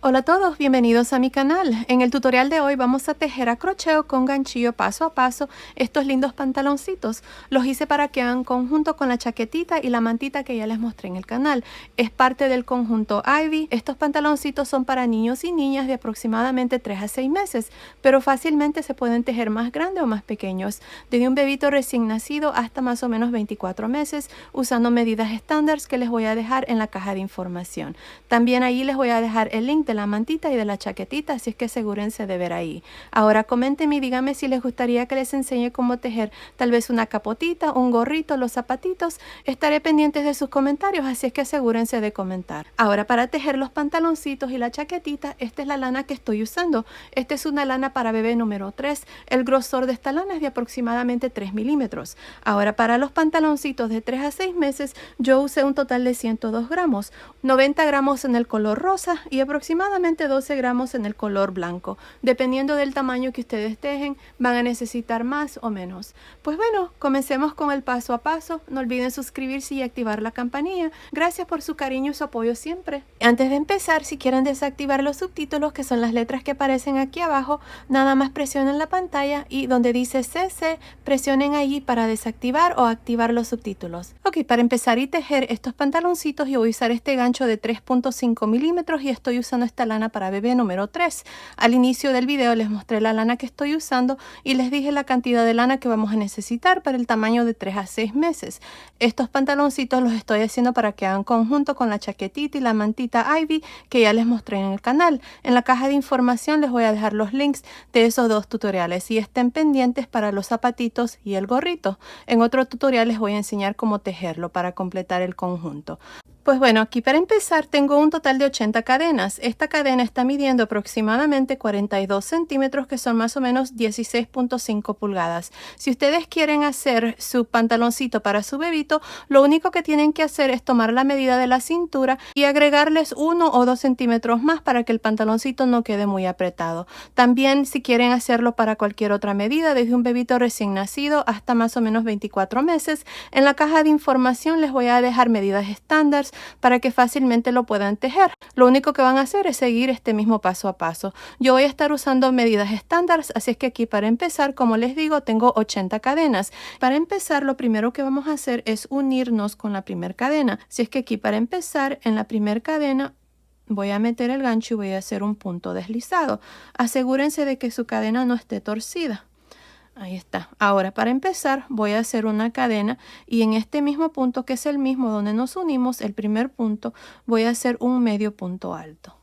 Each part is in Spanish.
Hola a todos, bienvenidos a mi canal. En el tutorial de hoy vamos a tejer a crochet con ganchillo paso a paso estos lindos pantaloncitos. Los hice para que hagan conjunto con la chaquetita y la mantita que ya les mostré en el canal. Es parte del conjunto Ivy. Estos pantaloncitos son para niños y niñas de aproximadamente 3 a 6 meses, pero fácilmente se pueden tejer más grandes o más pequeños, desde un bebito recién nacido hasta más o menos 24 meses, usando medidas estándares que les voy a dejar en la caja de información. También ahí les voy a dejar el link de la mantita y de la chaquetita, así es que asegúrense de ver ahí. Ahora coméntenme y díganme si les gustaría que les enseñe cómo tejer tal vez una capotita, un gorrito, los zapatitos. Estaré pendientes de sus comentarios, así es que asegúrense de comentar. Ahora, para tejer los pantaloncitos y la chaquetita, esta es la lana que estoy usando. Esta es una lana para bebé número 3. El grosor de esta lana es de aproximadamente 3 milímetros. Ahora, para los pantaloncitos de 3 a 6 meses, yo usé un total de 102 gramos, 90 gramos en el color rosa y aproximadamente 12 gramos en el color blanco. Dependiendo del tamaño que ustedes tejen, van a necesitar más o menos. Pues bueno, comencemos con el paso a paso. No olviden suscribirse y activar la campanilla. Gracias por su cariño y su apoyo siempre. Antes de empezar, si quieren desactivar los subtítulos, que son las letras que aparecen aquí abajo, nada más presionen la pantalla y donde dice CC, presionen allí para desactivar o activar los subtítulos. Ok, para empezar y tejer estos pantaloncitos, yo voy a usar este gancho de 3.5 milímetros y estoy usando esta lana para bebé número 3. Al inicio del video les mostré la lana que estoy usando y les dije la cantidad de lana que vamos a necesitar para el tamaño de 3 a 6 meses. Estos pantaloncitos los estoy haciendo para que hagan conjunto con la chaquetita y la mantita Ivy que ya les mostré en el canal. En la caja de información les voy a dejar los links de esos dos tutoriales y estén pendientes para los zapatitos y el gorrito. En otro tutorial les voy a enseñar cómo tejerlo para completar el conjunto. Pues bueno, aquí para empezar tengo un total de 80 cadenas. Esta cadena está midiendo aproximadamente 42 centímetros, que son más o menos 16.5 pulgadas. Si ustedes quieren hacer su pantaloncito para su bebito, lo único que tienen que hacer es tomar la medida de la cintura y agregarles 1 o 2 centímetros más para que el pantaloncito no quede muy apretado. También, si quieren hacerlo para cualquier otra medida, desde un bebito recién nacido hasta más o menos 24 meses, en la caja de información les voy a dejar medidas estándares para que fácilmente lo puedan tejer. Lo único que van a hacer es seguir este mismo paso a paso. Yo voy a estar usando medidas estándares, así es que aquí para empezar, como les digo, tengo 80 cadenas. Para empezar, lo primero que vamos a hacer es unirnos con la primera cadena. Así es que aquí para empezar, en la primera cadena, voy a meter el gancho y voy a hacer un punto deslizado. Asegúrense de que su cadena no esté torcida. Ahí está. Ahora, para empezar, voy a hacer una cadena y en este mismo punto, que es el mismo donde nos unimos, el primer punto, voy a hacer un medio punto alto.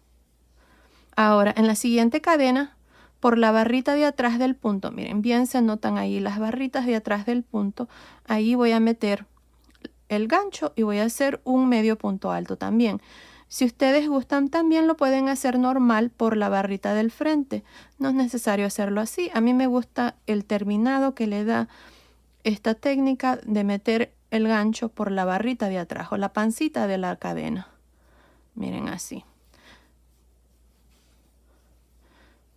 Ahora, en la siguiente cadena, por la barrita de atrás del punto, miren, bien se notan ahí las barritas de atrás del punto, ahí voy a meter el gancho y voy a hacer un medio punto alto también. Si ustedes gustan, también lo pueden hacer normal por la barrita del frente. No es necesario hacerlo así. A mí me gusta el terminado que le da esta técnica de meter el gancho por la barrita de atrás o la pancita de la cadena. Miren así.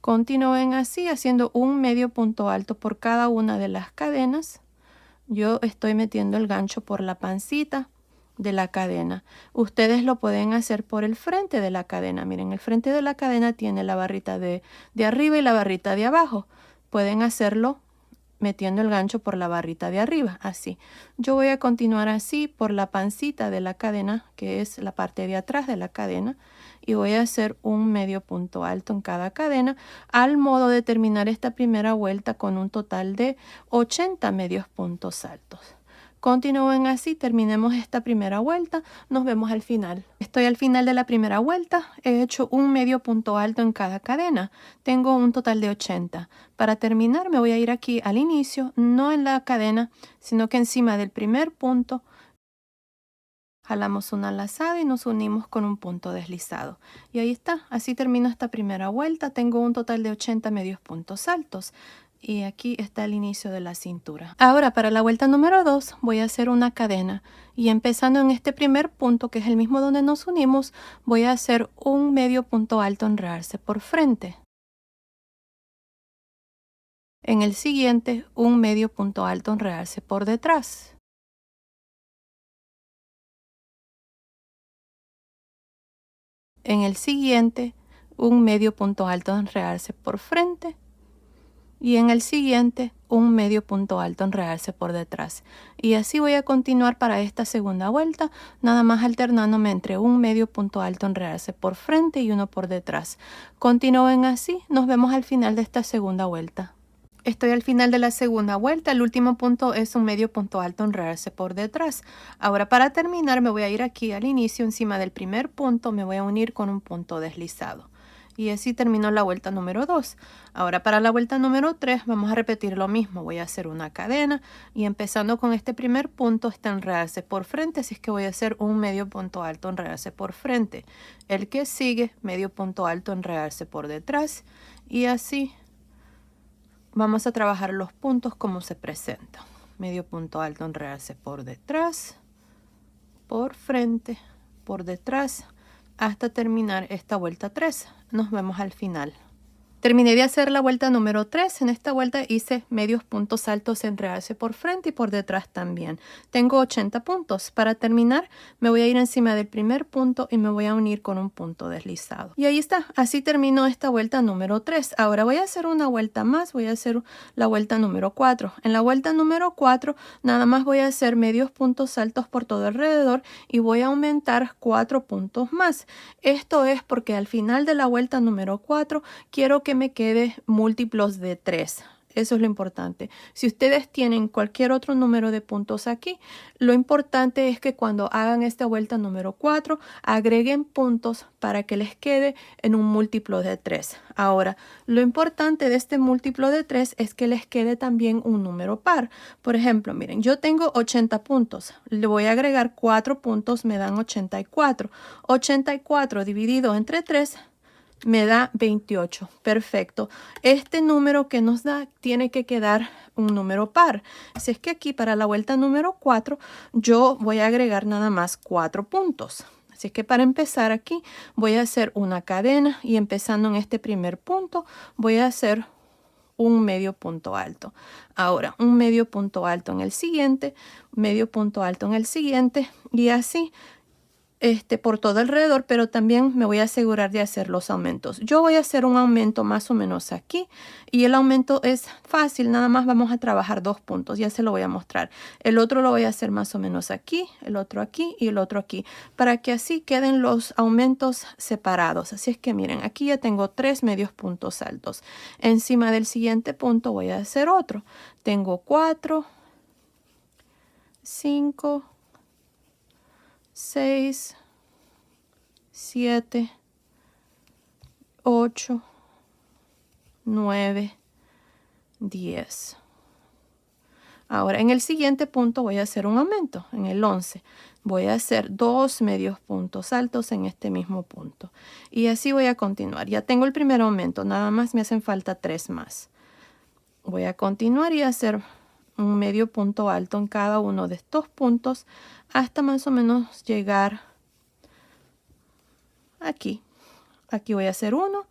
Continúen así, haciendo un medio punto alto por cada una de las cadenas. Yo estoy metiendo el gancho por la pancita de la cadena. Ustedes lo pueden hacer por el frente de la cadena. Miren, el frente de la cadena tiene la barrita de arriba y la barrita de abajo. Pueden hacerlo metiendo el gancho por la barrita de arriba, así. Yo voy a continuar así por la pancita de la cadena, que es la parte de atrás de la cadena, y voy a hacer un medio punto alto en cada cadena, al modo de terminar esta primera vuelta con un total de 80 medios puntos altos. Continúen así, terminemos esta primera vuelta, nos vemos al final. Estoy al final de la primera vuelta, he hecho un medio punto alto en cada cadena, tengo un total de 80. Para terminar me voy a ir aquí al inicio, no en la cadena, sino que encima del primer punto, jalamos una lazada y nos unimos con un punto deslizado. Y ahí está, así termino esta primera vuelta, tengo un total de 80 medios puntos altos. Y aquí está el inicio de la cintura. Ahora para la vuelta número 2 voy a hacer una cadena y empezando en este primer punto, que es el mismo donde nos unimos, voy a hacer un medio punto alto, enredarse por frente. En el siguiente, un medio punto alto, enredarse por detrás. En el siguiente, un medio punto alto en realce por frente y en el siguiente un medio punto alto en realce por detrás. Y así voy a continuar para esta segunda vuelta, nada más alternándome entre un medio punto alto en realce por frente y uno por detrás. Continúen así, nos vemos al final de esta segunda vuelta. Estoy al final de la segunda vuelta, el último punto es un medio punto alto en realce por detrás. Ahora para terminar me voy a ir aquí al inicio, encima del primer punto me voy a unir con un punto deslizado. Y así termino la vuelta número 2. Ahora para la vuelta número 3 vamos a repetir lo mismo. Voy a hacer una cadena y empezando con este primer punto está en realce por frente, así es que voy a hacer un medio punto alto en realce por frente. El que sigue, medio punto alto en realce por detrás y así vamos a trabajar los puntos como se presentan. Medio punto alto en realce por detrás, por frente, por detrás, hasta terminar esta vuelta 3. Nos vemos al final. Terminé de hacer la vuelta número 3. En esta vuelta hice medios puntos altos en realce por frente y por detrás también. Tengo 80 puntos. Para terminar, me voy a ir encima del primer punto y me voy a unir con un punto deslizado. Y ahí está. Así terminó esta vuelta número 3. Ahora voy a hacer una vuelta más. Voy a hacer la vuelta número 4. En la vuelta número 4, nada más voy a hacer medios puntos altos por todo alrededor y voy a aumentar 4 puntos más. Esto es porque al final de la vuelta número 4 quiero que me quede múltiplos de 3. Eso es lo importante. Si ustedes tienen cualquier otro número de puntos aquí, lo importante es que cuando hagan esta vuelta número 4, agreguen puntos para que les quede en un múltiplo de 3. Ahora, lo importante de este múltiplo de 3 es que les quede también un número par. Por ejemplo, miren, yo tengo 80 puntos. Le voy a agregar 4 puntos, me dan 84. 84 dividido entre 3 me da 28. Perfecto. Este número que nos da tiene que quedar un número par. Así es que aquí para la vuelta número 4 yo voy a agregar nada más 4 puntos. Así es que para empezar aquí voy a hacer una cadena y empezando en este primer punto voy a hacer un medio punto alto. Ahora un medio punto alto en el siguiente, medio punto alto en el siguiente y así por todo alrededor, pero también me voy a asegurar de hacer los aumentos. Yo voy a hacer un aumento más o menos aquí y el aumento es fácil, nada más vamos a trabajar 2 puntos, ya se lo voy a mostrar. El otro lo voy a hacer más o menos aquí, el otro aquí y el otro aquí, para que así queden los aumentos separados. Así es que miren, aquí ya tengo 3 medios puntos altos. Encima del siguiente punto voy a hacer otro. Tengo 4, 5, 6, 7, 8, 9, 10. Ahora en el siguiente punto voy a hacer un aumento. En el 11 voy a hacer 2 medios puntos altos en este mismo punto. Y así voy a continuar. Ya tengo el primer aumento, nada más me hacen falta 3 más. Voy a continuar y hacer un medio punto alto en cada uno de estos puntos hasta más o menos llegar aquí. Aquí voy a hacer uno,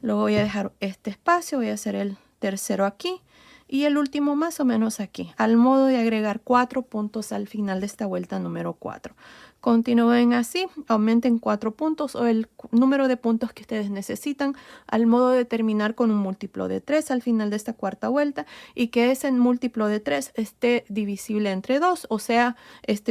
luego voy a dejar este espacio, voy a hacer el tercero aquí y el último más o menos aquí, al modo de agregar 4 puntos al final de esta vuelta número 4. Continúen así, aumenten 4 puntos o el número de puntos que ustedes necesitan al modo de terminar con un múltiplo de 3 al final de esta cuarta vuelta y que ese múltiplo de 3 esté divisible entre 2, o sea,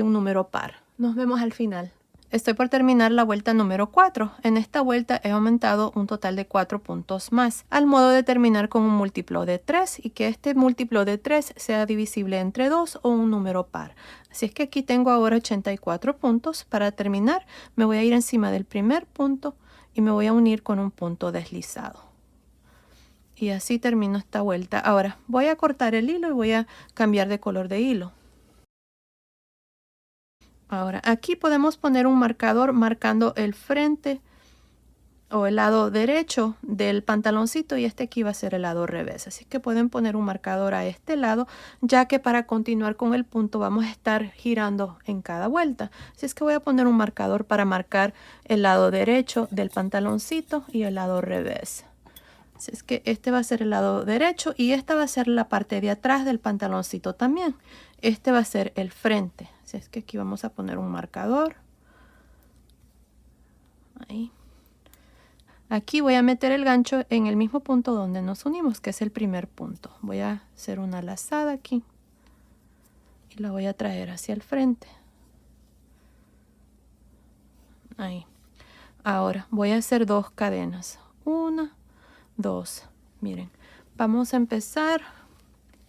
un número par. Nos vemos al final. Estoy por terminar la vuelta número 4. En esta vuelta he aumentado un total de 4 puntos más, al modo de terminar con un múltiplo de 3 y que este múltiplo de 3 sea divisible entre 2 o un número par. Así es que aquí tengo ahora 84 puntos. Para terminar, me voy a ir encima del primer punto y me voy a unir con un punto deslizado. Y así termino esta vuelta. Ahora voy a cortar el hilo y voy a cambiar de color de hilo. Ahora, aquí podemos poner un marcador marcando el frente o el lado derecho del pantaloncito y este aquí va a ser el lado revés. Así que pueden poner un marcador a este lado, ya que para continuar con el punto vamos a estar girando en cada vuelta. Así es que voy a poner un marcador para marcar el lado derecho del pantaloncito y el lado revés. Así es que este va a ser el lado derecho y esta va a ser la parte de atrás del pantaloncito también. Este va a ser el frente. Así es que aquí vamos a poner un marcador. Ahí. Aquí voy a meter el gancho en el mismo punto donde nos unimos, que es el primer punto. Voy a hacer una lazada aquí y la voy a traer hacia el frente. Ahí. Ahora voy a hacer 2 cadenas. 1, 2. Miren, vamos a empezar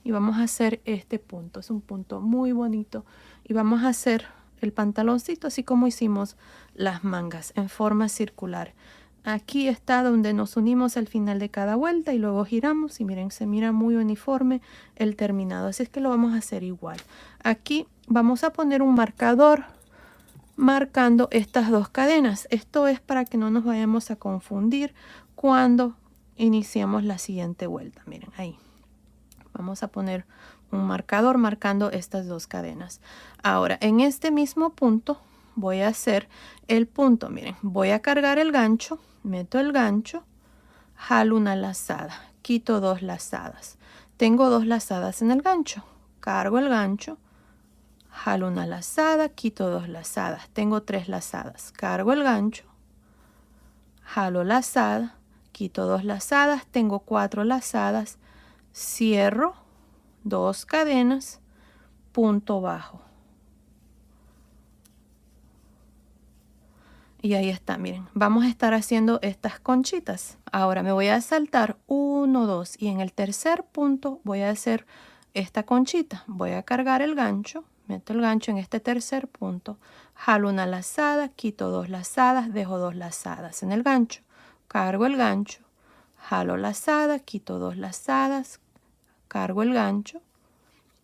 y vamos a hacer este punto. Es un punto muy bonito. Y vamos a hacer el pantaloncito así como hicimos las mangas, en forma circular. Aquí está donde nos unimos al final de cada vuelta y luego giramos. Y miren, se mira muy uniforme el terminado. Así es que lo vamos a hacer igual. Aquí vamos a poner un marcador marcando estas 2 cadenas. Esto es para que no nos vayamos a confundir cuando iniciamos la siguiente vuelta. Miren, ahí. Vamos a poner un marcador marcando estas 2 cadenas. Ahora, en este mismo punto voy a hacer el punto. Miren, voy a cargar el gancho, meto el gancho, jalo una lazada, quito 2 lazadas. Tengo 2 lazadas en el gancho. Cargo el gancho, jalo una lazada, quito 2 lazadas. Tengo 3 lazadas. Cargo el gancho, jalo lazada, quito 2 lazadas. Tengo 4 lazadas. Cierro 2 cadenas, punto bajo. Y ahí está, miren. Vamos a estar haciendo estas conchitas. Ahora me voy a saltar 1, 2 y en el tercer punto voy a hacer esta conchita. Voy a cargar el gancho. Meto el gancho en este tercer punto, jalo una lazada, quito 2 lazadas, dejo 2 lazadas en el gancho, cargo el gancho, jalo lazada, quito 2 lazadas, cargo el gancho,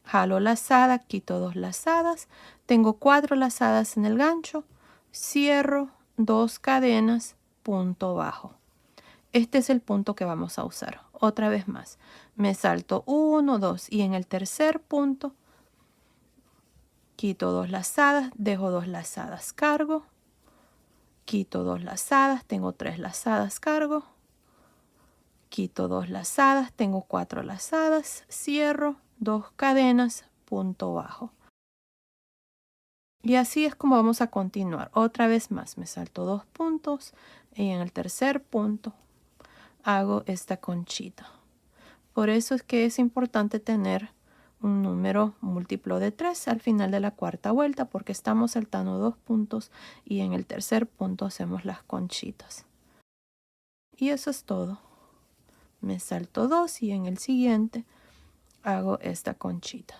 jalo lazada, quito 2 lazadas, tengo 4 lazadas en el gancho, cierro 2 cadenas, punto bajo. Este es el punto que vamos a usar. Otra vez más, me salto 1, 2 y en el tercer punto quito 2 lazadas, dejo 2 lazadas, cargo, quito 2 lazadas, tengo 3 lazadas, cargo, quito 2 lazadas, tengo 4 lazadas, cierro 2 cadenas, punto bajo. Y así es como vamos a continuar. Otra vez más, me salto 2 puntos y en el tercer punto hago esta conchita. Por eso es que es importante tener un número múltiplo de 3 al final de la cuarta vuelta, porque estamos saltando 2 puntos y en el tercer punto hacemos las conchitas. Y eso es todo. Me salto 2 y en el siguiente hago esta conchita.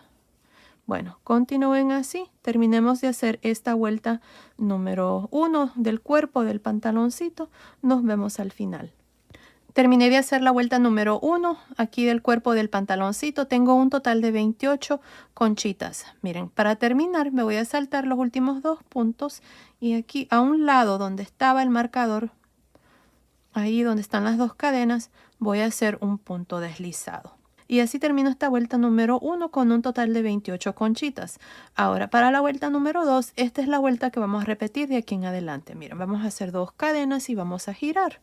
Bueno, continúen así. Terminemos de hacer esta vuelta número 1 del cuerpo del pantaloncito. Nos vemos al final. Terminé de hacer la vuelta número 1 aquí del cuerpo del pantaloncito. Tengo un total de 28 conchitas. Miren, para terminar me voy a saltar los últimos 2 puntos y aquí a un lado donde estaba el marcador, ahí donde están las 2 cadenas, voy a hacer un punto deslizado. Y así termino esta vuelta número 1 con un total de 28 conchitas. Ahora, para la vuelta número 2, esta es la vuelta que vamos a repetir de aquí en adelante. Miren, vamos a hacer 2 cadenas y vamos a girar.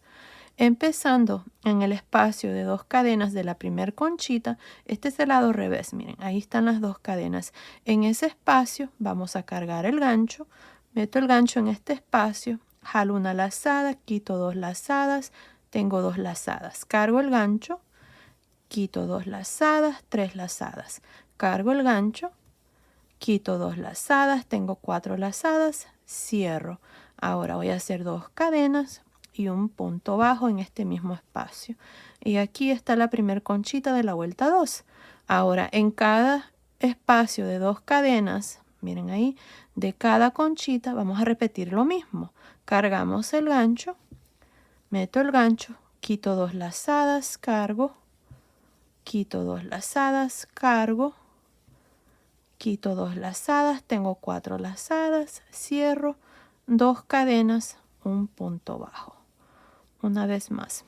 Empezando en el espacio de 2 cadenas de la primer conchita, este es el lado revés, miren, ahí están las 2 cadenas. En ese espacio vamos a cargar el gancho, meto el gancho en este espacio, jalo una lazada, quito 2 lazadas, tengo 2 lazadas, cargo el gancho, quito 2 lazadas, 3 lazadas, cargo el gancho, quito 2 lazadas, tengo 4 lazadas, cierro. Ahora voy a hacer 2 cadenas y un punto bajo en este mismo espacio. Y aquí está la primer conchita de la vuelta 2. Ahora en cada espacio de 2 cadenas, miren ahí, de cada conchita vamos a repetir lo mismo. Cargamos el gancho, meto el gancho, quito 2 lazadas, cargo, quito 2 lazadas, cargo, quito 2 lazadas, tengo 4 lazadas, cierro 2 cadenas, un punto bajo. Una vez más,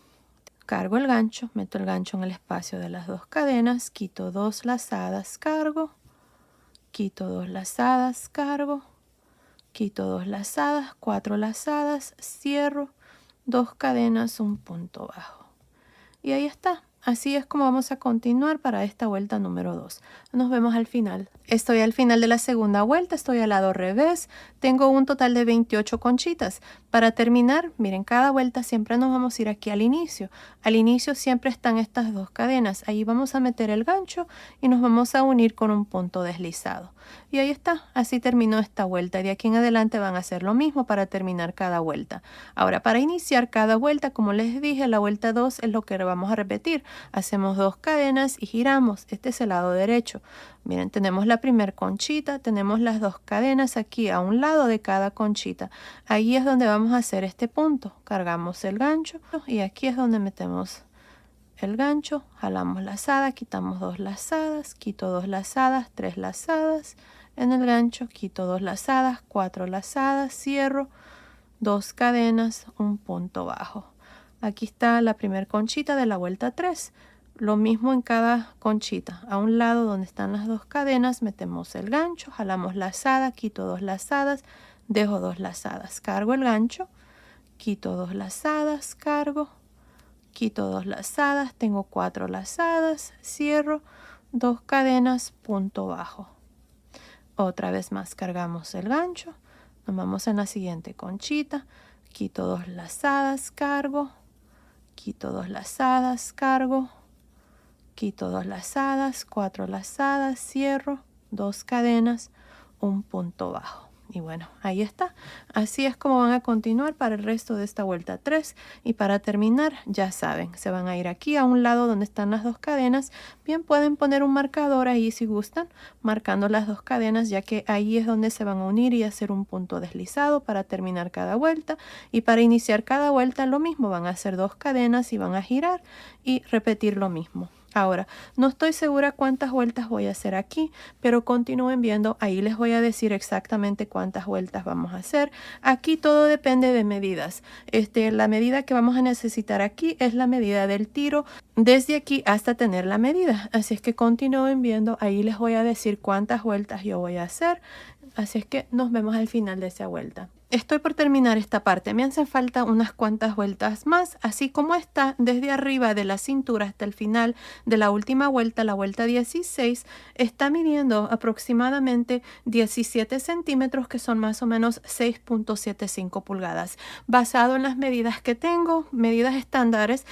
cargo el gancho, meto el gancho en el espacio de las 2 cadenas, quito 2 lazadas, cargo, quito 2 lazadas, cargo, quito 2 lazadas, 4 lazadas, cierro 2 cadenas, un punto bajo. Y ahí está. Así es como vamos a continuar para esta vuelta número 2. Nos vemos al final. Estoy al final de la segunda vuelta, estoy al lado revés. Tengo un total de 28 conchitas. Para terminar, miren, cada vuelta siempre nos vamos a ir aquí al inicio. Al inicio siempre están estas dos cadenas. Ahí vamos a meter el gancho y nos vamos a unir con un punto deslizado. Y ahí está, así terminó esta vuelta. Y de aquí en adelante van a hacer lo mismo para terminar cada vuelta. Ahora, para iniciar cada vuelta, como les dije, la vuelta 2 es lo que vamos a repetir. Hacemos 2 cadenas y giramos. Este es el lado derecho. Miren, tenemos la primer conchita, tenemos las 2 cadenas aquí a un lado de cada conchita. Ahí es donde vamos a hacer este punto. Cargamos el gancho y aquí es donde metemos el gancho, jalamos lazada, quitamos 2 lazadas, quito 2 lazadas, 3 lazadas en el gancho, quito 2 lazadas, 4 lazadas, cierro, 2 cadenas, un punto bajo. Aquí está la primera conchita de la vuelta 3. Lo mismo en cada conchita. A un lado donde están las 2 cadenas metemos el gancho, jalamos lazada, quito 2 lazadas, dejo 2 lazadas, cargo el gancho, quito 2 lazadas, cargo, quito 2 lazadas, tengo 4 lazadas, cierro, 2 cadenas, punto bajo. Otra vez más cargamos el gancho, nos vamos en la siguiente conchita, quito 2 lazadas, cargo, quito 2 lazadas, cargo, quito 2 lazadas, 4 lazadas, cierro, 2 cadenas, un punto bajo. Y bueno, ahí está. Así es como van a continuar para el resto de esta vuelta 3. Y para terminar, ya saben, se van a ir aquí a un lado donde están las 2 cadenas. Bien, pueden poner un marcador ahí si gustan, marcando las 2 cadenas, ya que ahí es donde se van a unir y hacer un punto deslizado para terminar cada vuelta. Y para iniciar cada vuelta lo mismo, van a hacer 2 cadenas y van a girar y repetir lo mismo. Ahora, no estoy segura cuántas vueltas voy a hacer aquí, pero continúen viendo, ahí les voy a decir exactamente cuántas vueltas vamos a hacer. Aquí todo depende de medidas. La medida que vamos a necesitar aquí es la medida del tiro, desde aquí hasta tener la medida. Así es que continúen viendo, ahí les voy a decir cuántas vueltas yo voy a hacer. Así es que nos vemos al final de esa vuelta. Estoy por terminar esta parte, me hacen falta unas cuantas vueltas más, así como está desde arriba de la cintura hasta el final de la última vuelta, la vuelta 16, está midiendo aproximadamente 17 centímetros, que son más o menos 6.75 pulgadas. Basado en las medidas que tengo, medidas estándares,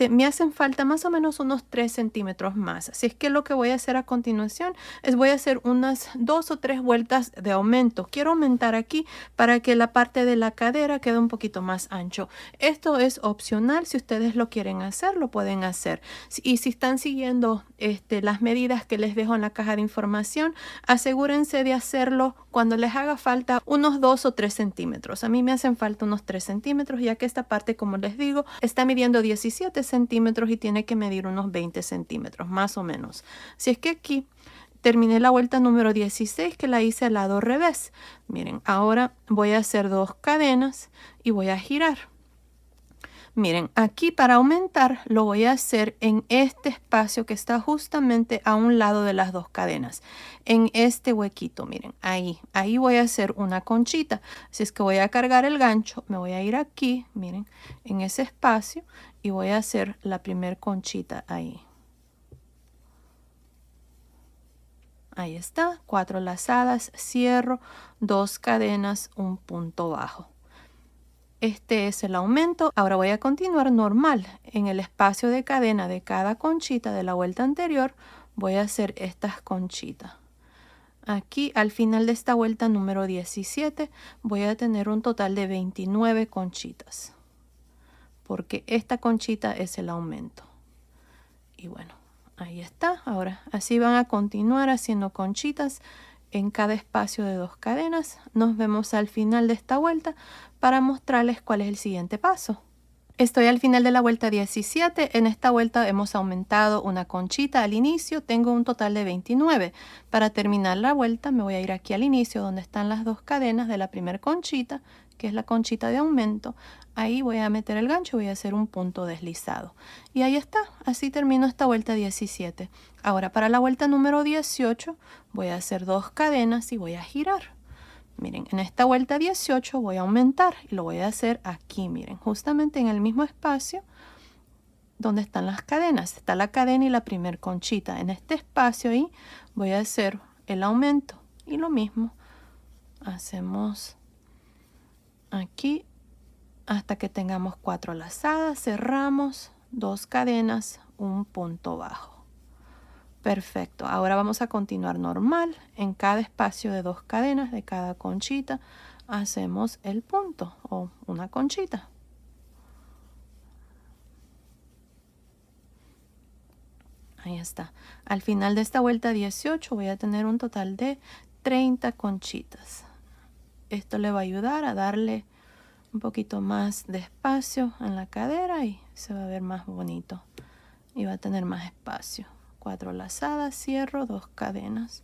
me hacen falta más o menos unos 3 centímetros más. Así es que lo que voy a hacer a continuación es voy a hacer unas 2 o 3 vueltas de aumento. Quiero aumentar aquí para que la parte de la cadera quede un poquito más ancho. Esto es opcional, si ustedes lo quieren hacer, lo pueden hacer. Y si están siguiendo las medidas que les dejo en la caja de información, asegúrense de hacerlo cuando les haga falta unos 2 o 3 centímetros. A mí me hacen falta unos 3 centímetros, ya que esta parte, como les digo, está midiendo 17 centímetros y tiene que medir unos 20 centímetros, más o menos. Si es que aquí terminé la vuelta número 16, que la hice al lado revés. Miren, ahora voy a hacer 2 cadenas y voy a girar. Miren, aquí para aumentar lo voy a hacer en este espacio que está justamente a un lado de las 2 cadenas. En este huequito, miren, ahí voy a hacer una conchita. Así es que voy a cargar el gancho, me voy a ir aquí, miren, en ese espacio y voy a hacer la primer conchita ahí. Ahí está, 4 lazadas, cierro, 2 cadenas, un punto bajo. Este es el aumento. Ahora voy a continuar normal. En el espacio de cadena de cada conchita de la vuelta anterior, voy a hacer estas conchitas. Aquí al final de esta vuelta número 17, voy a tener un total de 29 conchitas. Porque esta conchita es el aumento. Y bueno. Ahí está. Ahora, así van a continuar haciendo conchitas en cada espacio de 2 cadenas. Nos vemos al final de esta vuelta para mostrarles cuál es el siguiente paso. Estoy al final de la vuelta 17. En esta vuelta hemos aumentado una conchita al inicio. Tengo un total de 29. Para terminar la vuelta me voy a ir aquí al inicio donde están las 2 cadenas de la primera conchita, que es la conchita de aumento. Ahí voy a meter el gancho, voy a hacer un punto deslizado. Y ahí está, así termino esta vuelta 17. Ahora para la vuelta número 18 voy a hacer 2 cadenas y voy a girar. Miren, en esta vuelta 18 voy a aumentar y lo voy a hacer aquí, miren, justamente en el mismo espacio. donde están las cadenas. Está la cadena y la primer conchita. En este espacio ahí voy a hacer el aumento. Y lo mismo, hacemos aquí hasta que tengamos 4 lazadas. Cerramos, 2 cadenas, un punto bajo. Perfecto. Ahora vamos a continuar normal. En cada espacio de 2 cadenas de cada conchita hacemos el punto o una conchita. Ahí está. Al final de esta vuelta 18 voy a tener un total de 30 conchitas. Esto le va a ayudar a darle un poquito más de espacio en la cadera y se va a ver más bonito. Y va a tener más espacio. 4 lazadas, cierro, 2 cadenas,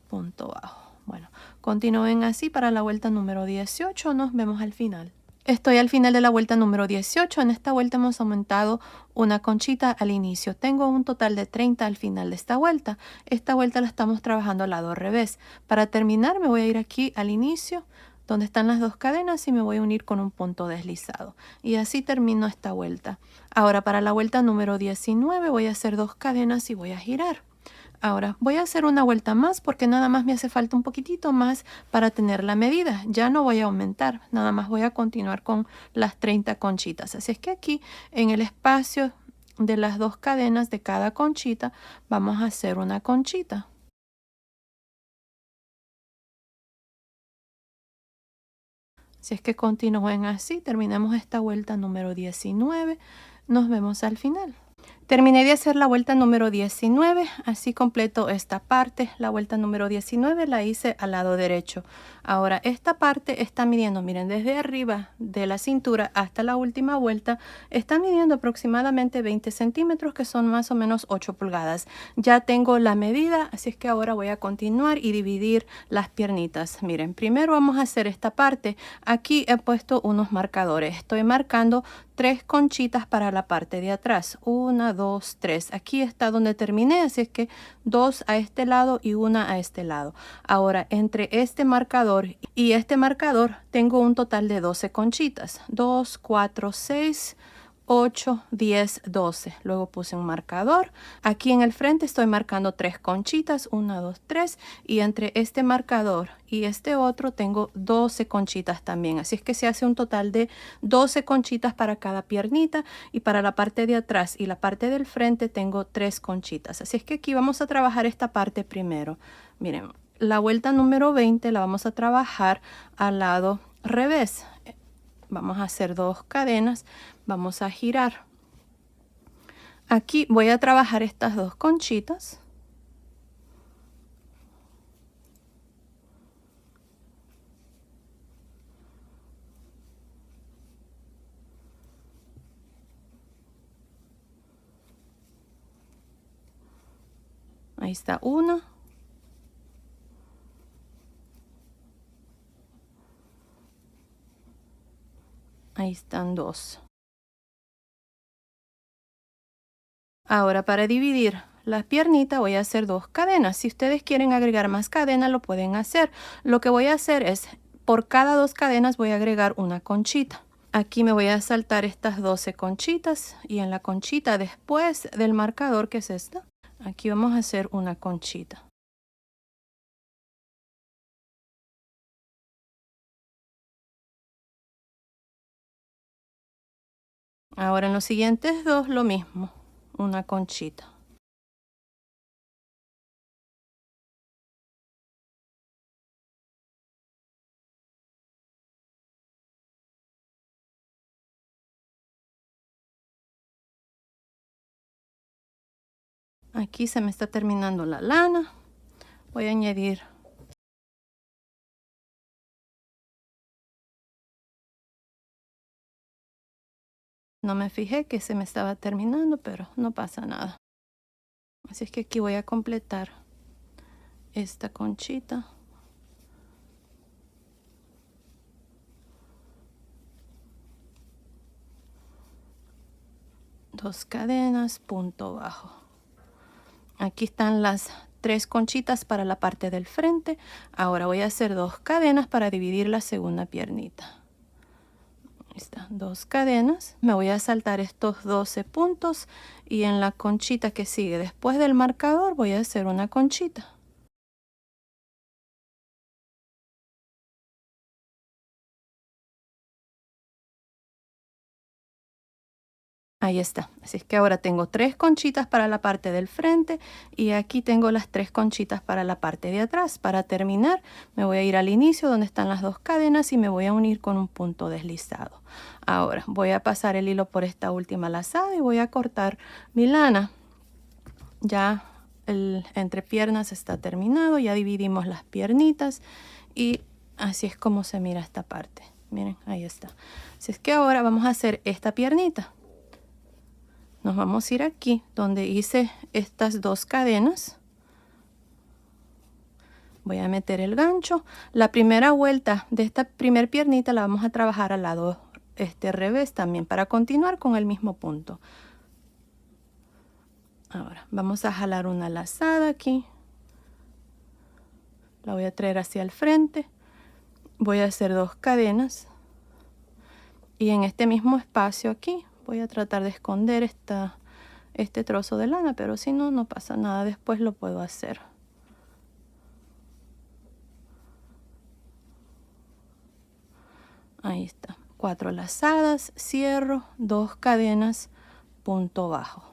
punto bajo. Bueno, continúen así para la vuelta número 18. Nos vemos al final. Estoy al final de la vuelta número 18. En esta vuelta hemos aumentado una conchita al inicio. Tengo un total de 30 al final de esta vuelta. Esta vuelta la estamos trabajando al lado revés. Para terminar me voy a ir aquí al inicio, donde están las 2 cadenas, y me voy a unir con un punto deslizado. Y así termino esta vuelta. Ahora para la vuelta número 19 voy a hacer 2 cadenas y voy a girar. Ahora voy a hacer una vuelta más porque nada más me hace falta un poquitito más para tener la medida. Ya no voy a aumentar, nada más voy a continuar con las 30 conchitas. Así es que aquí en el espacio de las 2 cadenas de cada conchita vamos a hacer una conchita. Así es que continúen así, terminamos esta vuelta número 19. Nos vemos al final. Terminé de hacer la vuelta número 19, así completo esta parte. La vuelta número 19 la hice al lado derecho. Ahora esta parte está midiendo, miren, desde arriba de la cintura hasta la última vuelta, está midiendo aproximadamente 20 centímetros, que son más o menos 8 pulgadas. Ya tengo la medida, así es que ahora voy a continuar y dividir las piernitas. Miren, primero vamos a hacer esta parte. Aquí he puesto unos marcadores. Estoy marcando 3 conchitas para la parte de atrás. 1, 2, 3. Aquí está donde terminé, así es que 2 a este lado y 1 a este lado. Ahora, entre este marcador y este marcador tengo un total de 12 conchitas. 2, 4, 6, 8, 10, 12. Luego puse un marcador. Aquí en el frente estoy marcando 3 conchitas. 1, 2, 3. Y entre este marcador y este otro tengo 12 conchitas también. Así es que se hace un total de 12 conchitas para cada piernita. Y para la parte de atrás y la parte del frente tengo 3 conchitas. Así es que aquí vamos a trabajar esta parte primero. Miren, la vuelta número 20 la vamos a trabajar al lado revés. Vamos a hacer 2 cadenas, vamos a girar. Aquí voy a trabajar estas 2 conchitas. Ahí está una. Ahí están 2. Ahora para dividir las piernitas voy a hacer 2 cadenas. Si ustedes quieren agregar más cadenas lo pueden hacer. Lo que voy a hacer es, por cada 2 cadenas voy a agregar una conchita. Aquí me voy a saltar estas 12 conchitas y en la conchita después del marcador, que es esta, aquí vamos a hacer una conchita. Ahora en los siguientes 2 lo mismo, una conchita. Aquí se me está terminando la lana. Voy a añadir no me fijé que se me estaba terminando, pero no pasa nada. Así es que aquí voy a completar esta conchita. Dos cadenas, punto bajo. Aquí están las 3 conchitas para la parte del frente. Ahora voy a hacer 2 cadenas para dividir la segunda piernita. Ahí está, 2 cadenas. Me voy a saltar estos 12 puntos y en la conchita que sigue después del marcador voy a hacer una conchita. Ahí está. Así es que ahora tengo 3 conchitas para la parte del frente y aquí tengo las 3 conchitas para la parte de atrás. Para terminar, me voy a ir al inicio donde están las 2 cadenas y me voy a unir con un punto deslizado. Ahora voy a pasar el hilo por esta última lazada y voy a cortar mi lana. Ya el entrepiernas está terminado, ya dividimos las piernitas y así es como se mira esta parte. Miren, ahí está. Así es que ahora vamos a hacer esta piernita. Nos vamos a ir aquí donde hice estas 2 cadenas. Voy a meter el gancho. La primera vuelta de esta primer piernita la vamos a trabajar al lado revés también para continuar con el mismo punto. Ahora vamos a jalar una lazada aquí. La voy a traer hacia el frente. Voy a hacer 2 cadenas. Y en este mismo espacio aquí voy a tratar de esconder este trozo de lana, pero si no, no pasa nada. Después lo puedo hacer. Ahí está. 4 lazadas, cierro, 2 cadenas, punto bajo.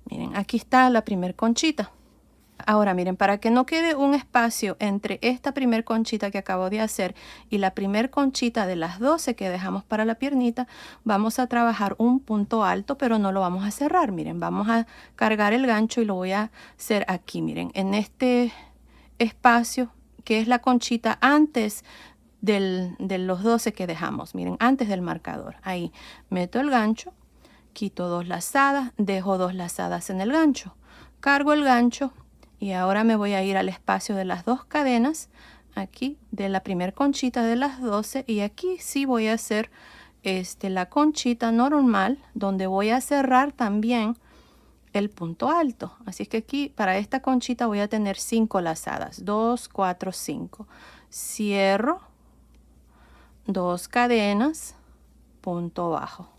Miren, aquí está la primer conchita. Ahora miren, para que no quede un espacio entre esta primer conchita que acabo de hacer y la primer conchita de las 12 que dejamos para la piernita, vamos a trabajar un punto alto, pero no lo vamos a cerrar. Miren, vamos a cargar el gancho y lo voy a hacer aquí, miren, en este espacio que es la conchita antes de los 12 que dejamos. Miren, antes del marcador. Ahí meto el gancho, quito 2 lazadas, dejo 2 lazadas en el gancho. Cargo el gancho y ahora me voy a ir al espacio de las 2 cadenas, aquí de la primer conchita de las 12 y aquí sí voy a hacer la conchita normal donde voy a cerrar también el punto alto. Así que aquí para esta conchita voy a tener 5 lazadas, 2, 4, 5. Cierro, 2 cadenas, punto bajo.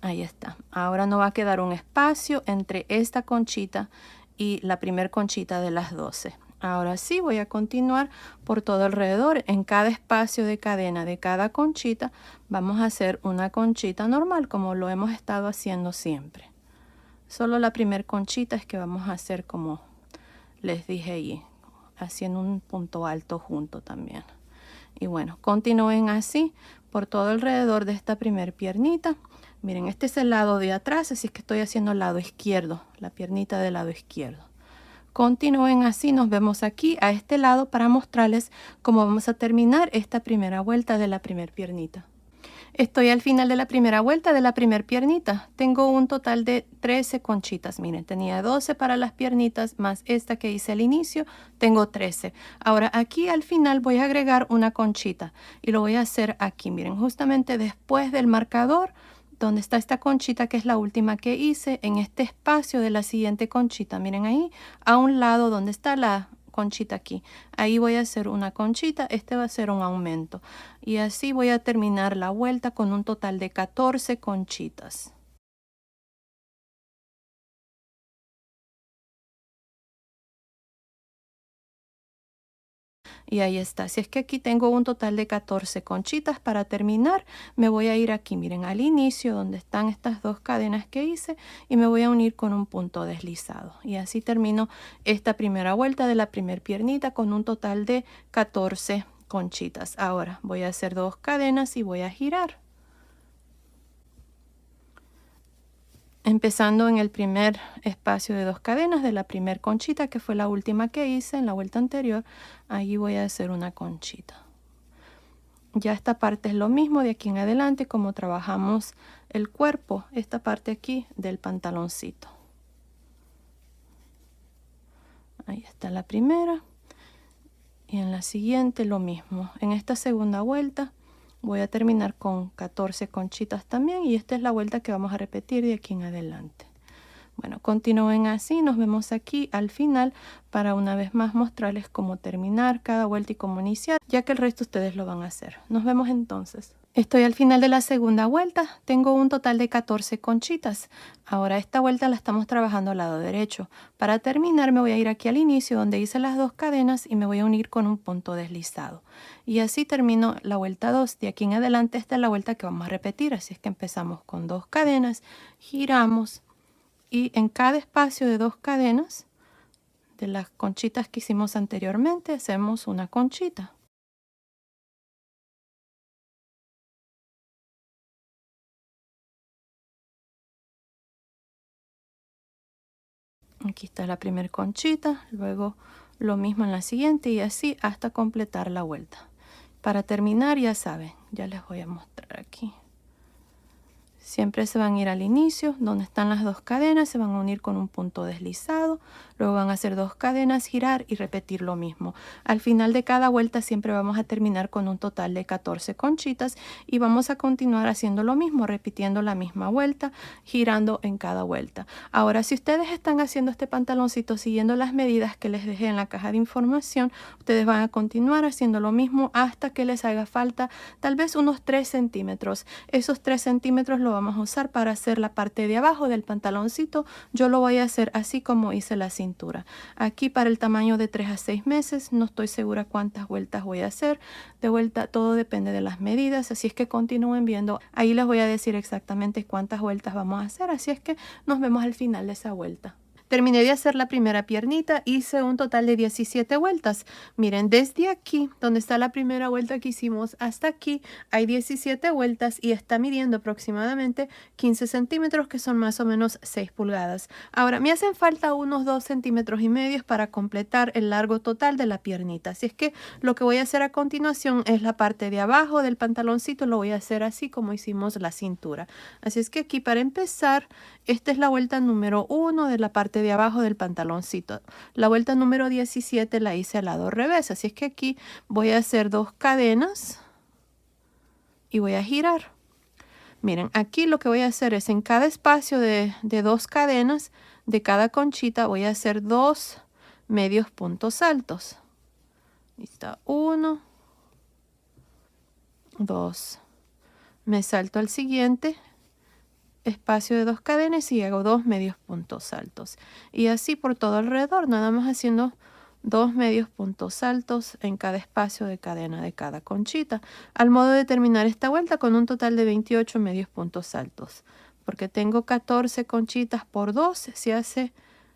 Ahí está. Ahora no va a quedar un espacio entre esta conchita y la primer conchita de las 12. Ahora sí voy a continuar por todo alrededor. En cada espacio de cadena de cada conchita vamos a hacer una conchita normal como lo hemos estado haciendo siempre. Solo la primer conchita es que vamos a hacer como les dije ahí, haciendo un punto alto junto también. Y bueno, continúen así por todo alrededor de esta primer piernita. Miren, este es el lado de atrás, así es que estoy haciendo el lado izquierdo, la piernita del lado izquierdo. Continúen así, nos vemos aquí a este lado para mostrarles cómo vamos a terminar esta primera vuelta de la primer piernita. Estoy al final de la primera vuelta de la primer piernita. Tengo un total de 13 conchitas. Miren, tenía 12 para las piernitas más esta que hice al inicio. Tengo 13. Ahora aquí al final voy a agregar una conchita y lo voy a hacer aquí. Miren, justamente después del marcador, donde está esta conchita que es la última que hice, en este espacio de la siguiente conchita. Miren ahí, a un lado donde está la conchita aquí. Ahí voy a hacer una conchita, este va a ser un aumento. Y así voy a terminar la vuelta con un total de 14 conchitas. Y ahí está. Si es que aquí tengo un total de 14 conchitas, para terminar me voy a ir aquí, miren, al inicio donde están estas 2 cadenas que hice y me voy a unir con un punto deslizado. Y así termino esta primera vuelta de la primer piernita con un total de 14 conchitas. Ahora voy a hacer 2 cadenas y voy a girar. Empezando en el primer espacio de 2 cadenas de la primer conchita, que fue la última que hice en la vuelta anterior, allí voy a hacer una conchita. Ya esta parte es lo mismo de aquí en adelante como trabajamos el cuerpo, esta parte aquí del pantaloncito. Ahí está la primera y en la siguiente lo mismo. En esta segunda vuelta voy a terminar con 14 conchitas también y esta es la vuelta que vamos a repetir de aquí en adelante. Bueno, continúen así, nos vemos aquí al final para una vez más mostrarles cómo terminar cada vuelta y cómo iniciar, ya que el resto ustedes lo van a hacer. Nos vemos entonces. Estoy al final de la segunda vuelta, tengo un total de 14 conchitas. Ahora esta vuelta la estamos trabajando al lado derecho. Para terminar me voy a ir aquí al inicio donde hice las 2 cadenas y me voy a unir con un punto deslizado. Y así termino la vuelta 2. De aquí en adelante esta es la vuelta que vamos a repetir, así es que empezamos con 2 cadenas, giramos y en cada espacio de 2 cadenas de las conchitas que hicimos anteriormente hacemos una conchita. Aquí está la primera conchita, luego lo mismo en la siguiente y así hasta completar la vuelta. Para terminar, ya saben, ya les voy a mostrar aquí. Siempre se van a ir al inicio, donde están las 2 cadenas, se van a unir con un punto deslizado, luego van a hacer 2 cadenas, girar y repetir lo mismo. Al final de cada vuelta siempre vamos a terminar con un total de 14 conchitas y vamos a continuar haciendo lo mismo, repitiendo la misma vuelta, girando en cada vuelta. Ahora, si ustedes están haciendo este pantaloncito siguiendo las medidas que les dejé en la caja de información, ustedes van a continuar haciendo lo mismo hasta que les haga falta tal vez unos 3 centímetros. Esos 3 centímetros lo vamos a usar para hacer la parte de abajo del pantaloncito. Yo lo voy a hacer así como hice la cintura. Aquí para el tamaño de 3 a 6 meses, no estoy segura cuántas vueltas voy a hacer. De vuelta, todo depende de las medidas, así es que continúen viendo. Ahí les voy a decir exactamente cuántas vueltas vamos a hacer, así es que nos vemos al final de esa vuelta. Terminé de hacer la primera piernita, hice un total de 17 vueltas. Miren, desde aquí, donde está la primera vuelta que hicimos, hasta aquí hay 17 vueltas y está midiendo aproximadamente 15 centímetros, que son más o menos 6 pulgadas. Ahora, me hacen falta unos 2 centímetros y medio para completar el largo total de la piernita. Así es que lo que voy a hacer a continuación es la parte de abajo del pantaloncito, lo voy a hacer así como hicimos la cintura. Así es que aquí para empezar, esta es la vuelta número 1 de la parte de abajo del pantaloncito. La vuelta número 17 la hice al lado revés, así es que aquí voy a hacer 2 cadenas y voy a girar. Miren, aquí lo que voy a hacer es en cada espacio de 2 cadenas de cada conchita voy a hacer 2 medios puntos altos. Ahí está 1, 2. Me salto al siguiente espacio de 2 cadenas y hago 2 medios puntos altos y así por todo alrededor, nada más haciendo 2 medios puntos altos en cada espacio de cadena de cada conchita, al modo de terminar esta vuelta con un total de 28 medios puntos altos, porque tengo 14 conchitas por 2 se hace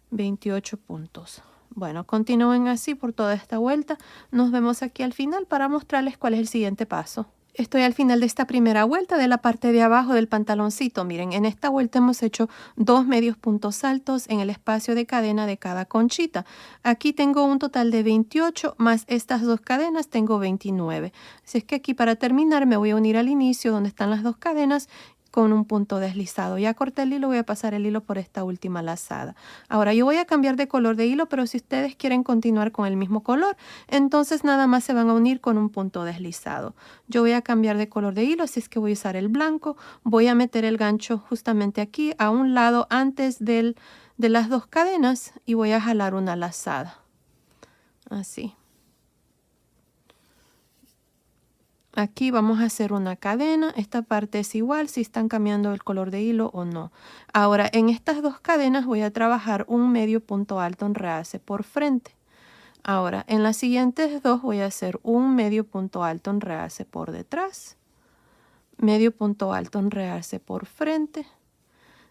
28 puntos. Bueno, continúen así por toda esta vuelta. Nos vemos aquí al final para mostrarles cuál es el siguiente paso. Estoy al final de esta primera vuelta de la parte de abajo del pantaloncito. Miren, en esta vuelta hemos hecho 2 medios puntos altos en el espacio de cadena de cada conchita. Aquí tengo un total de 28 más estas 2 cadenas tengo 29. Así es que aquí para terminar me voy a unir al inicio donde están las 2 cadenas con un punto deslizado. Ya corté el hilo, voy a pasar el hilo por esta última lazada. Ahora yo voy a cambiar de color de hilo, pero si ustedes quieren continuar con el mismo color, entonces nada más se van a unir con un punto deslizado. Yo voy a cambiar de color de hilo, así es que voy a usar el blanco. Voy a meter el gancho justamente aquí a un lado antes de las 2 cadenas y voy a jalar una lazada. Así. Aquí vamos a hacer una cadena, esta parte es igual si están cambiando el color de hilo o no. Ahora en estas 2 cadenas voy a trabajar un medio punto alto en realce por frente. Ahora en las siguientes 2 voy a hacer un medio punto alto en realce por detrás, medio punto alto en realce por frente,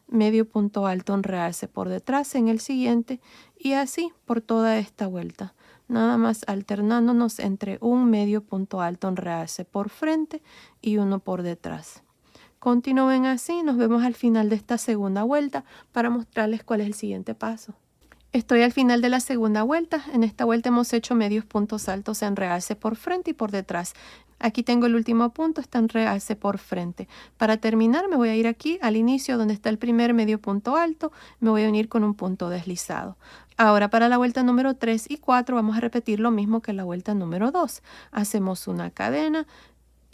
medio punto alto en realce por detrás en el siguiente y así por toda esta vuelta. Nada más alternándonos entre un medio punto alto en realce por frente y uno por detrás. Continúen así, nos vemos al final de esta segunda vuelta para mostrarles cuál es el siguiente paso. Estoy al final de la segunda vuelta. En esta vuelta hemos hecho medios puntos altos en realce por frente y por detrás. Aquí tengo el último punto, está en realce por frente. Para terminar me voy a ir aquí al inicio donde está el primer medio punto alto, me voy a unir con un punto deslizado. Ahora para la vuelta número 3 y 4 vamos a repetir lo mismo que la vuelta número 2. Hacemos una cadena,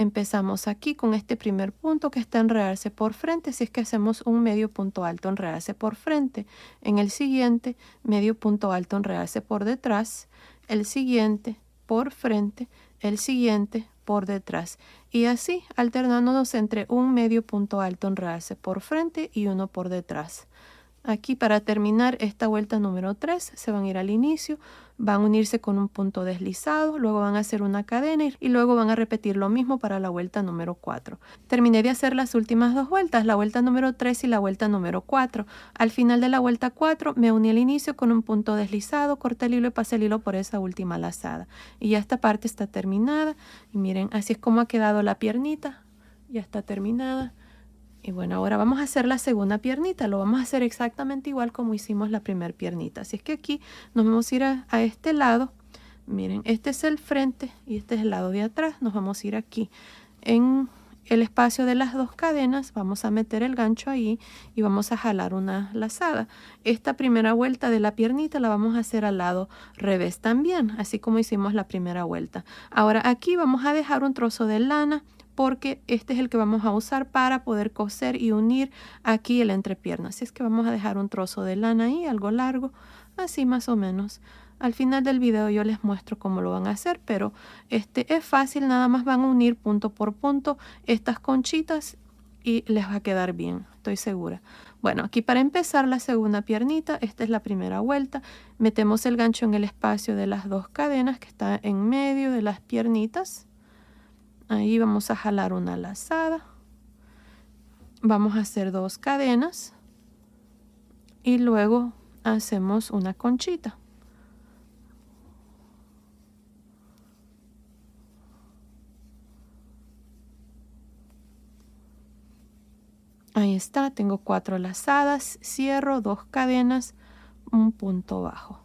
Empezamos aquí con este primer punto que está enredarse por frente, si es que hacemos un medio punto alto enredarse por frente. En el siguiente, medio punto alto enredarse por detrás, el siguiente por frente, el siguiente por detrás. Y así alternándonos entre un medio punto alto enredarse por frente y uno por detrás. Aquí para terminar esta vuelta número 3 se van a ir al inicio, van a unirse con un punto deslizado, luego van a hacer una cadena y luego van a repetir lo mismo para la vuelta número 4. Terminé de hacer las últimas dos vueltas, la vuelta número 3 y la vuelta número 4. Al final de la vuelta 4 me uní al inicio con un punto deslizado, corté el hilo y pasé el hilo por esa última lazada. Y ya esta parte está terminada. Y miren, así es como ha quedado la piernita, ya está terminada. Y bueno, ahora vamos a hacer la segunda piernita. Lo vamos a hacer exactamente igual como hicimos la primera piernita. Así es que aquí nos vamos a ir a este lado. Miren, este es el frente y este es el lado de atrás. Nos vamos a ir aquí en el espacio de las dos cadenas. Vamos a meter el gancho ahí y vamos a jalar una lazada. Esta primera vuelta de la piernita la vamos a hacer al lado revés también, así como hicimos la primera vuelta. Ahora aquí vamos a dejar un trozo de lana, porque este es el que vamos a usar para poder coser y unir aquí el entrepierna. Así es que vamos a dejar un trozo de lana ahí, algo largo, así más o menos. Al final del video yo les muestro cómo lo van a hacer, pero este es fácil, nada más van a unir punto por punto estas conchitas y les va a quedar bien, estoy segura. Bueno, aquí para empezar la segunda piernita, esta es la primera vuelta, metemos el gancho en el espacio de las dos cadenas que está en medio de las piernitas. Ahí vamos a jalar una lazada, vamos a hacer dos cadenas y luego hacemos una conchita. Ahí está, tengo 4 lazadas, cierro 2 cadenas, un punto bajo.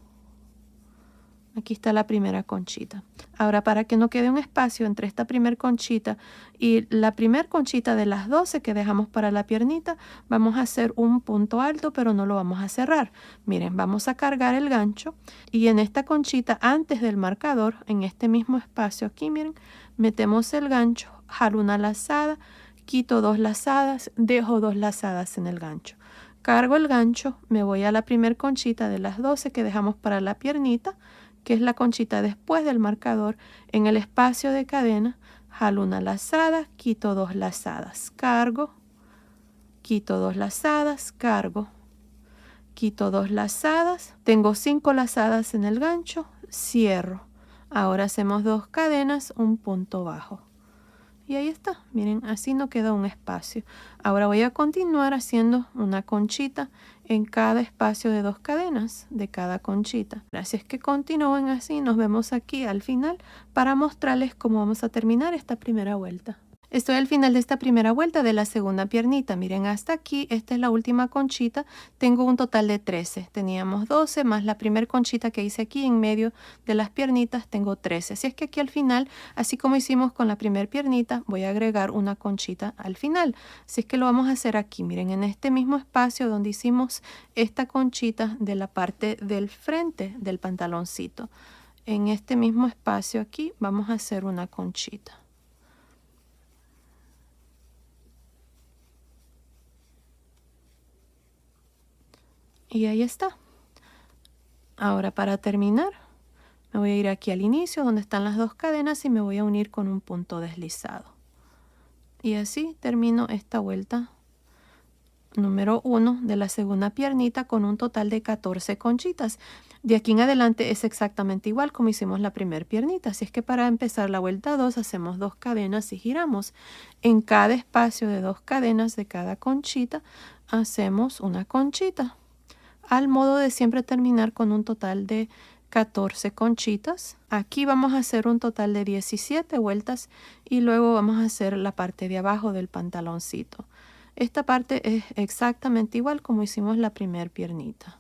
Aquí está la primera conchita. Ahora, para que no quede un espacio entre esta primera conchita y la primera conchita de las 12 que dejamos para la piernita, vamos a hacer un punto alto, pero no lo vamos a cerrar. Miren, vamos a cargar el gancho y en esta conchita, antes del marcador, en este mismo espacio aquí, miren, metemos el gancho, jalo una lazada, quito 2 lazadas, dejo 2 lazadas en el gancho. Cargo el gancho, me voy a la primera conchita de las 12 que dejamos para la piernita, que es la conchita después del marcador. En el espacio de cadena jalo una lazada, quito 2 lazadas, cargo, quito 2 lazadas, cargo, quito 2 lazadas, tengo 5 lazadas en el gancho, cierro. Ahora hacemos 2 cadenas, un punto bajo. Y ahí está, miren, así no queda un espacio. Ahora voy a continuar haciendo una conchita en cada espacio de 2 cadenas de cada conchita. Así es que continúen así, nos vemos aquí al final para mostrarles cómo vamos a terminar esta primera vuelta. Estoy al final de esta primera vuelta de la segunda piernita. Miren, hasta aquí, esta es la última conchita. Tengo un total de 13. Teníamos 12 más la primera conchita que hice aquí en medio de las piernitas, tengo 13. Así es que aquí al final, así como hicimos con la primera piernita, voy a agregar una conchita al final. Así es que lo vamos a hacer aquí, miren, en este mismo espacio donde hicimos esta conchita de la parte del frente del pantaloncito. En este mismo espacio aquí vamos a hacer una conchita. Y ahí está. Ahora para terminar, me voy a ir aquí al inicio donde están las 2 cadenas y me voy a unir con un punto deslizado. Y así termino esta vuelta número 1 de la segunda piernita con un total de 14 conchitas. De aquí en adelante es exactamente igual como hicimos la primera piernita. Así es que para empezar la vuelta 2 hacemos 2 cadenas y giramos. En cada espacio de 2 cadenas de cada conchita hacemos una conchita, al modo de siempre terminar con un total de 14 conchitas. Aquí vamos a hacer un total de 17 vueltas y luego vamos a hacer la parte de abajo del pantaloncito. Esta parte es exactamente igual como hicimos la primera piernita.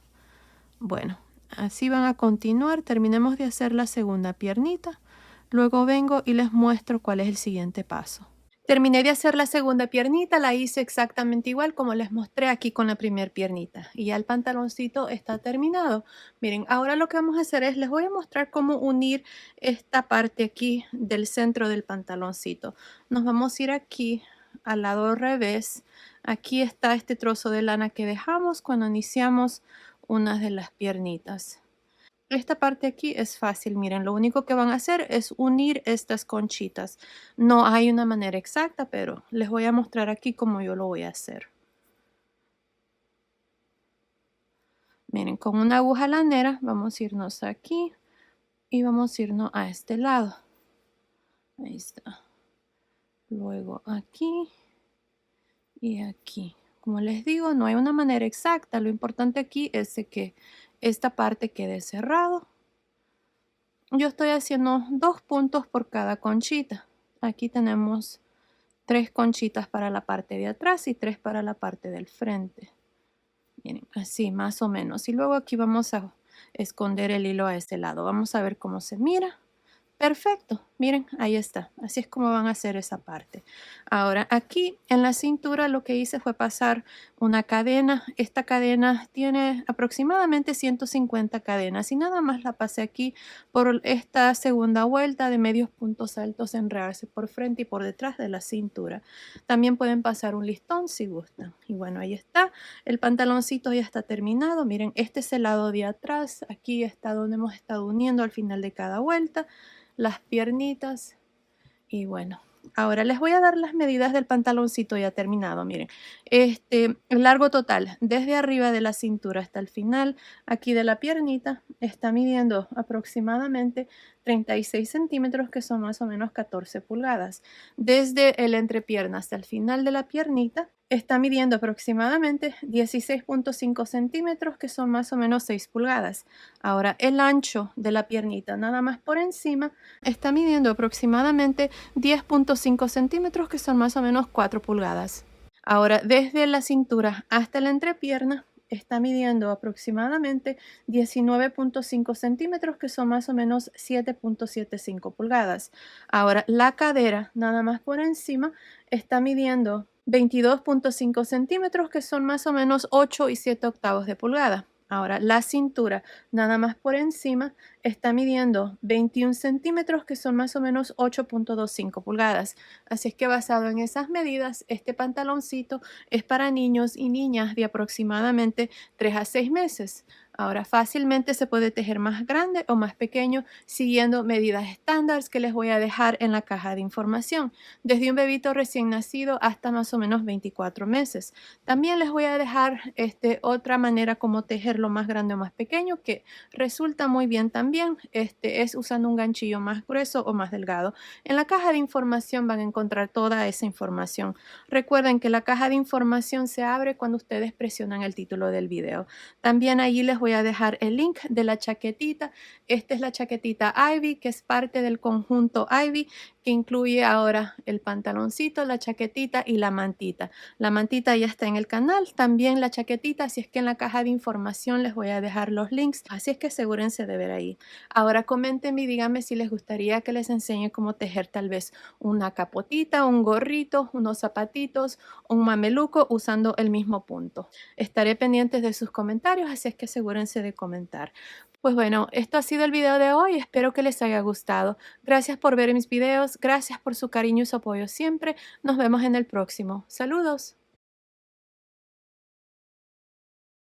Bueno, así van a continuar. Terminemos de hacer la segunda piernita. Luego vengo y les muestro cuál es el siguiente paso. Terminé de hacer la segunda piernita, la hice exactamente igual como les mostré aquí con la primera piernita. Y ya el pantaloncito está terminado. Miren, ahora lo que vamos a hacer es, les voy a mostrar cómo unir esta parte aquí del centro del pantaloncito. Nos vamos a ir aquí al lado revés. Aquí está este trozo de lana que dejamos cuando iniciamos una de las piernitas. Esta parte aquí es fácil, miren, lo único que van a hacer es unir estas conchitas. No hay una manera exacta, pero les voy a mostrar aquí cómo yo lo voy a hacer. Miren, con una aguja lanera vamos a irnos aquí y vamos a irnos a este lado. Ahí está. Luego aquí y aquí. Como les digo, no hay una manera exacta. Lo importante aquí es de que esta parte quede cerrado. Yo estoy haciendo 2 puntos por cada conchita. Aquí tenemos 3 conchitas para la parte de atrás y 3 para la parte del frente. Miren, así más o menos. Y luego aquí vamos a esconder el hilo a este lado. Vamos a ver cómo se mira. Perfecto, miren, ahí está. Así es como van a hacer esa parte. Ahora, aquí en la cintura lo que hice fue pasar una cadena. Esta cadena tiene aproximadamente 150 cadenas y nada más la pasé aquí por esta segunda vuelta de medios puntos altos, enredarse por frente y por detrás de la cintura. También pueden pasar un listón si gustan. Y bueno, ahí está. El pantaloncito ya está terminado. Miren, este es el lado de atrás. Aquí está donde hemos estado uniendo al final de cada vuelta las piernitas. Y bueno, ahora les voy a dar las medidas del pantaloncito ya terminado. Miren, el largo total desde arriba de la cintura hasta el final aquí de la piernita está midiendo aproximadamente 36 centímetros, que son más o menos 14 pulgadas. Desde el entrepierna hasta el final de la piernita está midiendo aproximadamente 16.5 centímetros, que son más o menos 6 pulgadas. Ahora, el ancho de la piernita, nada más por encima, está midiendo aproximadamente 10.5 centímetros, que son más o menos 4 pulgadas. Ahora, desde la cintura hasta la entrepierna, está midiendo aproximadamente 19.5 centímetros, que son más o menos 7.75 pulgadas. Ahora, la cadera, nada más por encima, está midiendo 22.5 centímetros, que son más o menos 8 y 7 octavos de pulgada. Ahora, la cintura, nada más por encima, está midiendo 21 centímetros, que son más o menos 8.25 pulgadas. Así es que basado en esas medidas, este pantaloncito es para niños y niñas de aproximadamente 3 a 6 meses. Ahora, fácilmente se puede tejer más grande o más pequeño siguiendo medidas estándar que les voy a dejar en la caja de información, desde un bebito recién nacido hasta más o menos 24 meses. También les voy a dejar otra manera como tejerlo más grande o más pequeño, que resulta muy bien también, es usando un ganchillo más grueso o más delgado. En la caja de información van a encontrar toda esa información. Recuerden que la caja de información se abre cuando ustedes presionan el título del video. También allí les voy a dejar el link de la chaquetita. Esta es la chaquetita Ivy, que es parte del conjunto Ivy, que incluye ahora el pantaloncito, la chaquetita y la mantita. La mantita ya está en el canal, también la chaquetita, así es que en la caja de información les voy a dejar los links, así es que asegúrense de ver ahí. Ahora coméntenme y díganme si les gustaría que les enseñe cómo tejer tal vez una capotita, un gorrito, unos zapatitos, un mameluco usando el mismo punto. Estaré pendiente de sus comentarios, así es que asegúrense de comentar. Pues bueno, esto ha sido el video de hoy, espero que les haya gustado. Gracias por ver mis videos, gracias por su cariño y su apoyo siempre. Nos vemos en el próximo. Saludos.